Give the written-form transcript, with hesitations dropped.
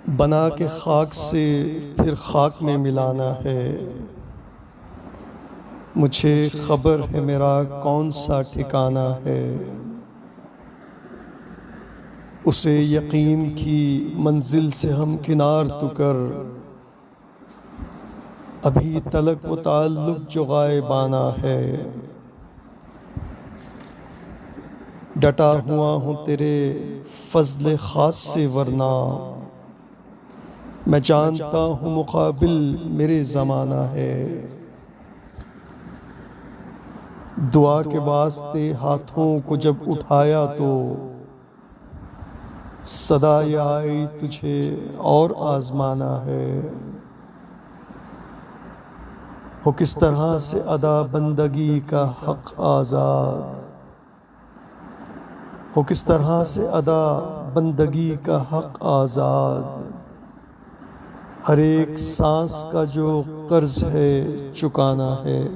بنا کے خاک سے پھر خاک میں ملانا ہے۔ مجھے خبر ہے میرا کون سا ٹھکانہ ہے، اسے یقین کی منزل سے ہم کنار تو کر، ابھی تلک و تعلق جو غائبانہ ہے۔ ڈٹا ہوا ہوں تیرے فضل خاص سے ورنہ میں جانتا ہوں مقابل میرے زمانہ ہے۔ دعا کے واسطے ہاتھوں کو جب اٹھایا تو صدا یہ آئی تجھے اور آزمانا ہے۔ ہو کس طرح سے ادا بندگی کا حق آزاد، ہو کس طرح سے ادا بندگی کا حق آزاد، ہر ایک سانس کا جو قرض ہے چکانا ہے۔